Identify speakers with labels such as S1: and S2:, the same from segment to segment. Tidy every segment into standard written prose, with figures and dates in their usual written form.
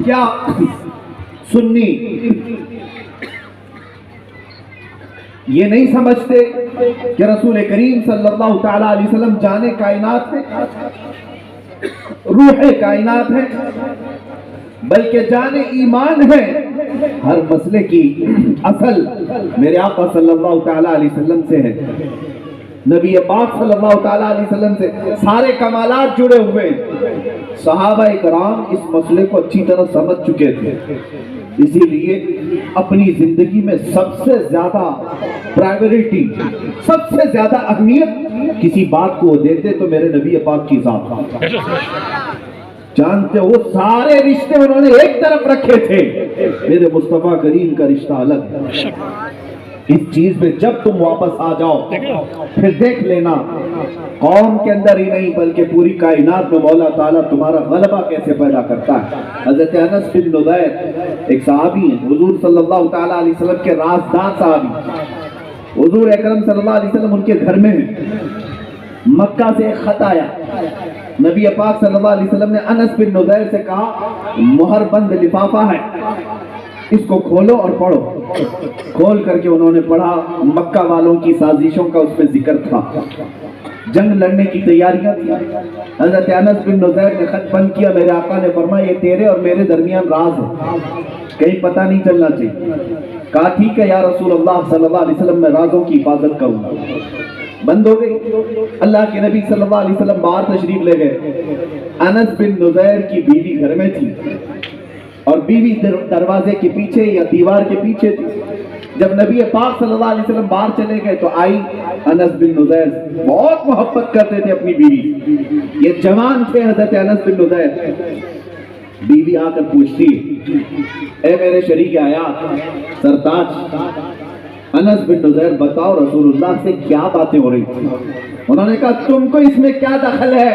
S1: کیا سنی یہ نہیں سمجھتے کہ رسول کریم صلی اللہ تعالی علیہ وسلم جانے کائنات ہے، روح کائنات ہے، بلکہ جانے ایمان ہے؟ ہر مسئلے کی اصل میرے آقا صلی اللہ تعالی علیہ وسلم سے ہے، نبی پاک صلی اللہ تعالی علیہ وسلم سے سارے کمالات جڑے ہوئے ہیں۔ صحابہ کرام اس مسئلے کو اچھی طرح سمجھ چکے تھے، اسی لیے اپنی زندگی میں سب سے زیادہ پرائیورٹی، سب سے زیادہ اہمیت کسی بات کو دیتے تو میرے نبی پاک کی ذات۔ جانتے وہ سارے رشتے انہوں نے ایک طرف رکھے تھے، میرے مصطفیٰ کریم کا رشتہ الگ ہے۔ اس چیز میں جب تم واپس آ جاؤ پھر دیکھ لینا، قوم کے اندر ہی نہیں بلکہ پوری کائنات میں مولا تعالیٰ تمہارا غلبہ کیسے پیدا کرتا ہے۔ حضرت انس بن نضیر ایک صحابی ہیں، حضور صلی اللہ تعالیٰ علیہ وسلم کے رازدار صحابی، حضور اکرم صلی اللہ علیہ وسلم ان کے گھر میں ہیں۔ مکہ سے ایک خط آیا، نبی پاک صلی اللہ علیہ وسلم نے انس بن نضیر سے کہا مہر بند لفافہ ہے، اس کو کھولو اور پڑھو۔ کھول کر کے انہوں نے پڑھا، مکہ والوں کی سازشوں کا اس میں ذکر تھا، جنگ لڑنے کی تیاریاں تھی۔ حضرت انس بن نضیر نے خط بند کیا، میرے آقا نے فرمایا یہ تیرے اور میرے درمیان راز ہے، کہیں پتہ نہیں چلنا چاہیے۔ کہا ٹھیک ہے یا رسول اللہ صلی اللہ علیہ وسلم، میں رازوں کی حفاظت کروں گا۔ بند ہو گئی۔ اللہ کے نبی صلی اللہ علیہ وسلم باہر تشریف لے گئے، انس بن نضیر کی بیوی گھر میں تھی اور بیوی دروازے کے پیچھے یا دیوار کے پیچھے تھی۔ جب نبی پاک صلی اللہ علیہ وسلم باہر چلے گئے تو آئی، انس بن نضیر بہت محبت کرتے تھے اپنی بیوی، یہ جوان تھے حضرت انس بن نضیر۔ بیوی آ کر پوچھتی اے میرے شریک حیات سرتاج انس بن نضیر، بتاؤ رسول اللہ سے کیا باتیں ہو رہی تھی؟ انہوں نے کہا تم کو اس میں کیا دخل ہے؟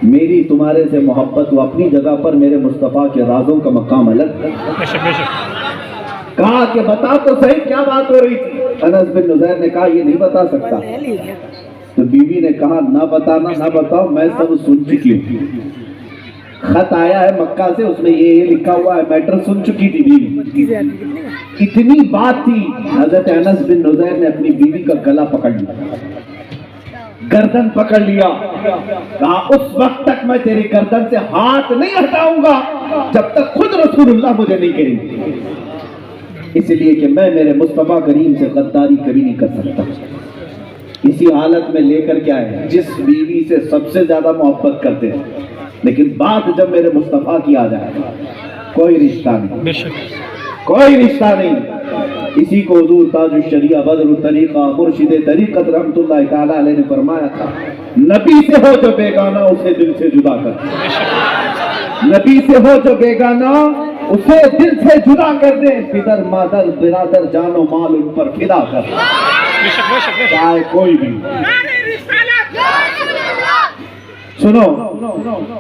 S1: میری تمہارے سے محبت وہ اپنی جگہ پر، میرے مصطفیٰ کے رازوں کا مقام الگ ہے۔ کہا کہ بتا تو صحیح کیا بات ہو رہی تھی؟ انس بن نضیر نے کہا یہ نہیں بتا سکتا۔ تو بیوی نے کہا نہ بتانا نہ بتاؤ، میں سب سن چکی ہوں، خط آیا ہے مکہ سے، اس میں یہ لکھا ہوا ہے، میٹر سن چکی تھی بیوی۔ اتنی بات تھی، حضرت انس بن نضیر نے اپنی بیوی کا گلا پکڑ لیا، گردن پکڑ لیا، کہا اس وقت تک میں تیری گردن سے ہاتھ نہیں ہٹاؤں گا جب تک خود رسول اللہ مجھے نہیں کہیں گے، اس لیے کہ میں میرے مصطفیٰ کریم سے غداری کبھی نہیں کر سکتا۔ اسی حالت میں لے کر کے آئے جس بیوی سے سب سے زیادہ محبت کرتے ہیں، لیکن بات جب میرے مصطفیٰ کی آ جائے کوئی رشتہ نہیں، کوئی رشتہ نہیں۔ اسی کو حضور تاج الشریعہ بدر الطریقہ مرشد طریقت رحمت اللہ تعالیٰ علیہ نے فرمایا تھا، نبی سے ہو جو بیگانہ اسے دل سے جدا کر، نبی سے ہو جو بیگانہ اسے دل سے جدا کر دے، پدر مادر برادر جان و مال ان پر فدا کر، چاہے کوئی بھی۔ سنو،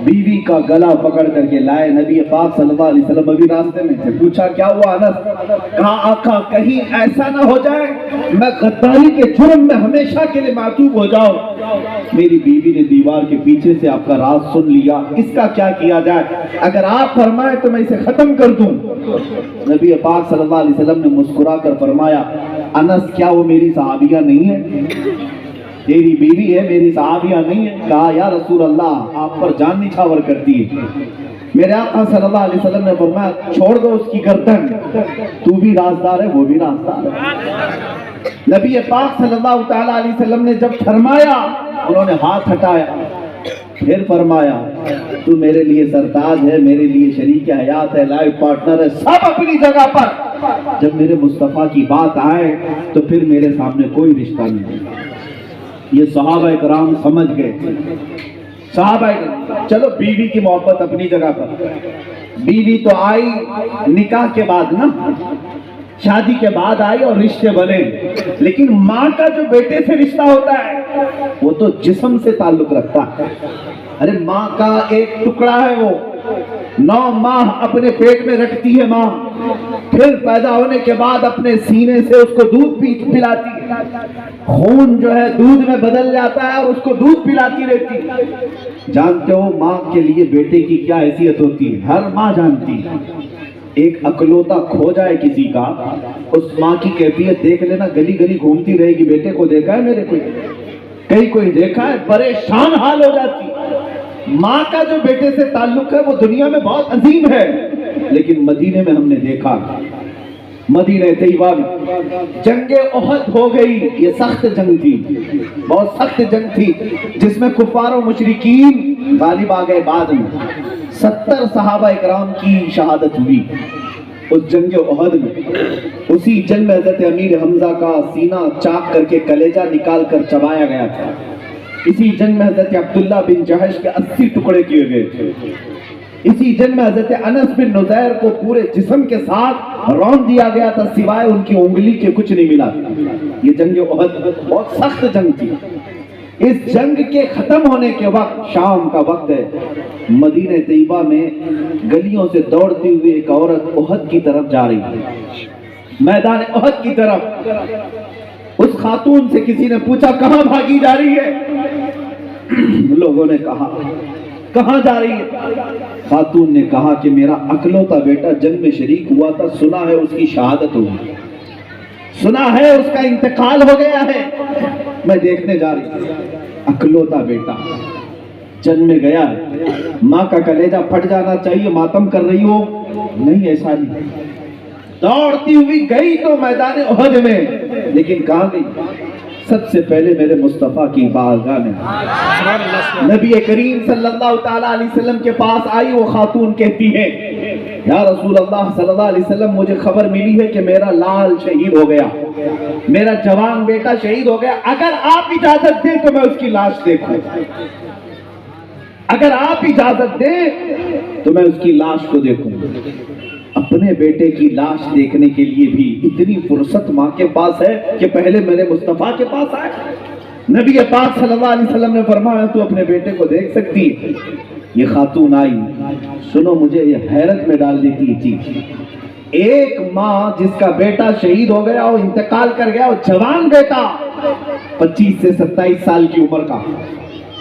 S1: بیوی کا گلا پکڑ کر کے لائے، نبی پاک صلی اللہ علیہ وسلم ابھی راستے میں تھے، پوچھا کیا ہوا انس؟ کہا آقا کہیں ایسا نہ ہو جائے میں غداری کے جرم میں ہمیشہ کے لیے معذوب ہو جاؤں۔ میری بیوی نے دیوار کے پیچھے سے آپ کا راز سن لیا، اس کا کیا کیا جائے؟ اگر آپ فرمائیں تو میں اسے ختم کر دوں۔ نبی پاک صلی اللہ علیہ وسلم نے مسکرا کر فرمایا انس کیا وہ میری صحابیہ نہیں ہے؟ تیری بیوی ہے، میری صحابیہ نہیں ہے؟ کہا یا رسول اللہ آپ پر جان نچھاور کرتی ہے۔ میرے آقا صلی اللہ علیہ وسلم نے فرمایا چھوڑ دو اس کی گردن، تو بھی رازدار ہے وہ بھی رازدار ہے۔ نبی پاک صلی اللہ تعالیٰ علیہ وسلم نے جب فرمایا انہوں نے ہاتھ ہٹایا، پھر فرمایا تو میرے لیے سرتاج ہے، میرے لیے شریک حیات ہے، لائف پارٹنر ہے، سب اپنی جگہ پر۔ جب میرے مصطفیٰ کی بات آئے تو پھر میرے سامنے کوئی رشتہ نہیں۔ یہ صحابہ کرام سمجھ گئے، صحابہ چلو بیوی کی محبت اپنی جگہ پر، بیوی تو آئی نکاح کے بعد نا، شادی کے بعد آئی اور رشتے بنے، لیکن ماں کا جو بیٹے سے رشتہ ہوتا ہے وہ تو جسم سے تعلق رکھتا ہے۔ ارے ماں کا ایک ٹکڑا ہے وہ، 9 ماہ اپنے پیٹ میں رکھتی ہے ماں، پھر پیدا ہونے کے بعد اپنے سینے سے اس کو دودھ پلاتی ہے، خون جو ہے دودھ میں بدل جاتا ہے اور اس کو دودھ پلاتی رہتی ہے۔ جانتے ہو ماں کے لیے بیٹے کی کیا حیثیت ہوتی ہے؟ ہر ماں جانتی ہے۔ ایک اکلوتا کھو جائے کسی کا، اس ماں کی کیفیت دیکھ لینا، گلی گلی گھومتی رہے گی، بیٹے کو دیکھا ہے میرے کوئی دیکھا ہے، پریشان حال ہو جاتی۔ ماں کا جو بیٹے سے تعلق ہے وہ دنیا میں بہت عظیم ہے، لیکن مدینے میں ہم نے دیکھا، مدینہ طیبہ میں جنگ احد ہو گئی۔ یہ سخت جنگ تھی، بہت سخت جنگ تھی، جس میں کفار و مشرکین غالب آ گئے۔ بعد میں 70 صحابہ اکرام کی شہادت ہوئی اس جنگ احد میں۔ اسی جنگ میں حضرت امیر حمزہ کا سینہ چاک کر کے کلیجہ نکال کر چبایا گیا تھا۔ اسی جنگ میں حضرت عبداللہ بن جحش کے 80 ٹکڑے کیے گئے تھے۔ اسی جنگ میں حضرت انس بن نذیر کو پورے جسم کے ساتھ رون دیا گیا تھا، سوائے ان کی انگلی کے کچھ نہیں ملا۔ یہ جنگ احد بہت سخت جنگ تھی۔ اس جنگ کے ختم ہونے کے وقت، شام کا وقت ہے، مدینہ طیبہ میں گلیوں سے دوڑتی ہوئی ایک عورت احد کی طرف جا رہی ہے، میدان احد کی طرف۔ اس خاتون سے کسی نے پوچھا کہاں بھاگی جا رہی ہے؟ لوگوں نے کہا کہاں جا رہی ہے؟ خاتون نے کہا کہ میرا اکلوتا بیٹا جنگ میں شریک ہوا تھا، سنا ہے اس کی شہادت ہوئی، سنا ہے اس کا انتقال ہو گیا ہے، میں دیکھنے جا رہی ہوں۔ اکلوتا بیٹا جنگ میں گیا ہے، ماں کا کلیجہ پھٹ جانا چاہیے، ماتم کر رہی ہو، نہیں ایسا نہیں۔ دوڑتی ہوئی گئی تو میدان احد میں، لیکن کہاں گئی؟ سب سے پہلے میرے مصطفیٰ کی بارگاہ میں، نبی کریم صلی اللہ تعالیٰ علیہ وسلم کے پاس آئی۔ وہ خاتون کہتی ہے یا رسول اللہ صلی اللہ علیہ وسلم، مجھے خبر ملی ہے کہ میرا لال شہید ہو گیا، میرا جوان بیٹا شہید ہو گیا، اگر آپ اجازت دیں تو میں اس کی لاش دیکھوں، اگر آپ اجازت دیں تو میں اس کی لاش کو دیکھوں۔ اپنے بیٹے کی لاش دیکھنے کے لیے بھی اتنی فرصت ماں کے پاس ہے کہ پہلے میرے مصطفیٰ کے پاس آئے۔ نبی پاک صلی اللہ علیہ وسلم نے فرمایا تو اپنے بیٹے کو دیکھ سکتی ہے۔ یہ خاتون آئی، سنو مجھے یہ حیرت میں ڈال دیتی ہے چیز۔ ایک ماں جس کا بیٹا شہید ہو گیا، وہ انتقال کر گیا، وہ جوان بیٹا 25 سے 27 سال کی عمر کا،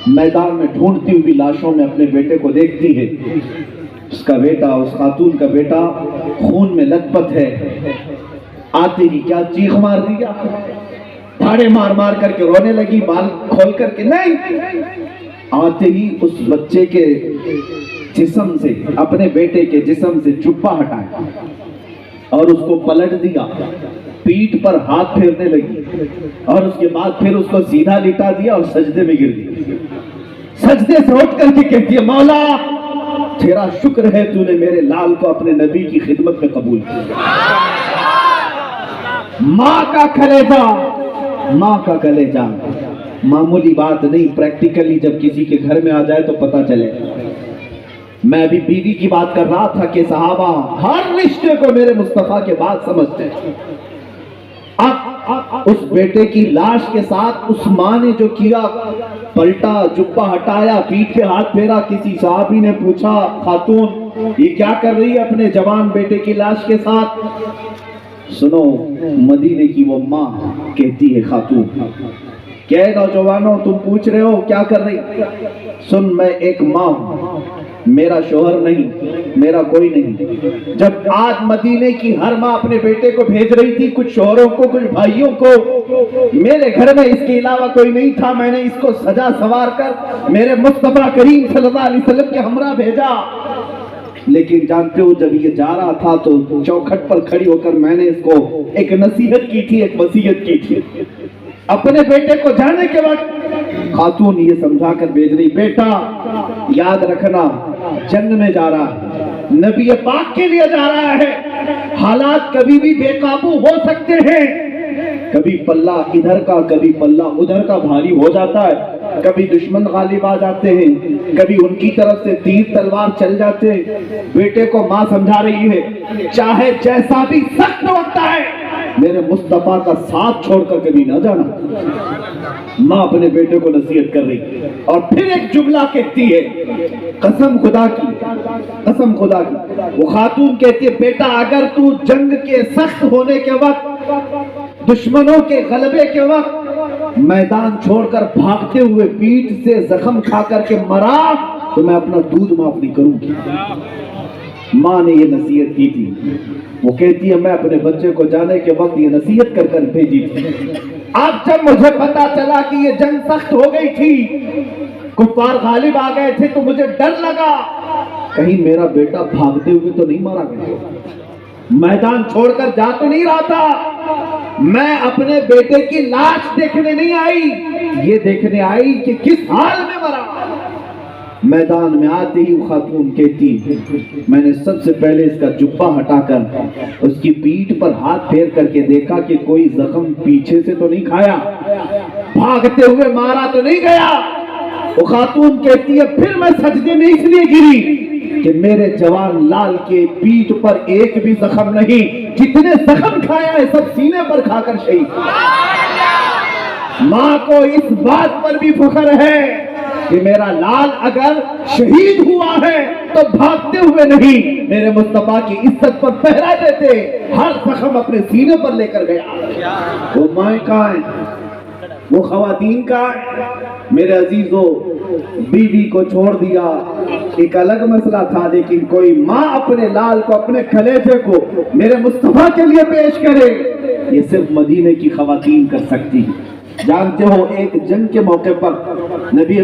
S1: میدان میں ڈھونڈتی ہوئی لاشوں میں اپنے بیٹے کو دیکھتی ہے۔ اس کا بیٹا، اس خاتون کا بیٹا خون میں لت پت ہے۔ آتے ہی کیا چیخ مار دیا، دھاڑے مار مار کر کے رونے لگی، بال کھول کر کے نہیں۔ آتے ہی اس بچے کے جسم سے، اپنے بیٹے کے جسم سے جبہ ہٹایا اور اس کو پلٹ دیا، پیٹھ پر ہاتھ پھیرنے لگی، اور اس کے بعد پھر اس کو سیدھا لٹا دیا اور سجدے میں گر دی۔ سجدے سے اٹھ کر کے کہتی ہے مولا تیرا شکر ہے تو نے میرے لال کو اپنے نبی کی خدمت میں قبول کیا۔ ماں کا کلیجہ، ماں کا کلیجہ معمولی بات نہیں، پریکٹیکلی جب کسی کے گھر میں آ جائے تو پتہ چلے۔ میں ابھی بیوی کی بات کر رہا تھا کہ صحابہ ہر رشتے کو میرے مصطفیٰ کے بعد سمجھتے ہیں۔ اب اس بیٹے کی لاش کے ساتھ اس ماں نے جو کیا، پلٹا، جبہ ہٹایا، پیٹھ پہ ہاتھ پھیرا۔ کسی صحابی نے پوچھا خاتون یہ کیا کر رہی ہے اپنے جوان بیٹے کی لاش کے ساتھ؟ سنو مدینے کی وہ ماں کہتی ہے خاتون کہ اے نوجوانوں تم پوچھ رہے ہو کیا کر رہی؟ سن میں ایک ماں ہوں، میرا شوہر نہیں، میرا کوئی نہیں۔ جب آج مدینے کی ہر ماں اپنے بیٹے کو بھیج رہی تھی، کچھ شوہروں کو کچھ بھائیوں کو، میرے گھر میں اس کے علاوہ کوئی نہیں تھا، میں نے اس کو سجا سوار کر میرے مصطفیٰ کریم صلی اللہ علیہ وسلم کے ہمراہ بھیجا۔ لیکن جانتے ہو جب یہ جا رہا تھا تو چوکھٹ پر کھڑی ہو کر میں نے اس کو ایک نصیحت کی تھی، ایک وصیت کی تھی۔ اپنے بیٹے کو جانے کے وقت خاتون یہ سمجھا کر بھیج رہی، بیٹا یاد رکھنا جنگ میں جا رہا ہے، نبی پاک کے لیے جا رہا ہے، حالات کبھی بھی بے قابو ہو سکتے ہیں، کبھی پلہ ادھر کا کبھی پلہ ادھر کا بھاری ہو جاتا ہے، کبھی دشمن غالب آ جاتے ہیں، کبھی ان کی طرف سے تیر تلوار چل جاتے ہیں۔ بیٹے کو ماں سمجھا رہی ہے چاہے جیسا بھی سخت وقت ہے میرے مصطفیٰ کا ساتھ چھوڑ کر کبھی نہ جانا۔ ماں اپنے بیٹے کو نصیحت کر رہی اور پھر ایک جملہ کہتی ہے، قسم خدا کی، قسم خدا کی، وہ خاتون کہتی ہے بیٹا اگر تو جنگ کے سخت ہونے کے وقت، دشمنوں کے غلبے کے وقت میدان چھوڑ کر بھاگتے ہوئے پیٹھ سے زخم کھا کر کے مرا تو میں اپنا دودھ معاف نہیں کروں گی۔ ماں نے یہ نصیحت کی تھی۔ وہ کہتی ہے میں اپنے بچے کو جانے کے وقت یہ نصیحت کر کر بھیجی تھی۔ اب جب مجھے پتا چلا کہ یہ جنگ سخت ہو گئی تھی، کفار غالب آ گئے تھے، تو مجھے ڈر لگا کہیں میرا بیٹا بھاگتے ہوئے تو نہیں مارا گیا، میدان چھوڑ کر جا تو نہیں رہا تھا۔ میں اپنے بیٹے کی لاش دیکھنے نہیں آئی، یہ دیکھنے آئی کہ کس حال میں مرا۔ میدان میں آتے ہی وہ خاتون کہتی میں نے سب سے پہلے اس کا جبہ ہٹا کر اس کی پیٹھ پر ہاتھ پھیر کر کے دیکھا کہ کوئی زخم پیچھے سے تو نہیں کھایا، بھاگتے ہوئے مارا تو نہیں گیا۔ وہ خاتون کہتی ہے پھر میں سجدے میں اس لیے گری کہ میرے جوان لال کے پیٹھ پر ایک بھی زخم نہیں، جتنے زخم کھایا ہے سب سینے پر کھا کر شہید۔ ماں کو اس بات پر بھی فخر ہے کہ میرا لال اگر شہید ہوا ہے تو بھاگتے ہوئے نہیں، میرے مصطفیٰ کی عزت پر پہرا دیتے ہر زخم اپنے سینے پر لے کر گیا۔ وہ مائیں کہاں ہیں، وہ خواتین کہاں ہیں؟ میرے عزیزوں، بیوی کو چھوڑ دیا ایک الگ مسئلہ تھا، لیکن کوئی ماں اپنے لال کو، اپنے کلیجے کو میرے مصطفیٰ کے لیے پیش کرے، یہ صرف مدینے کی خواتین کر سکتی۔ جانتے ہو ایک جنگ کے موقع پر نبی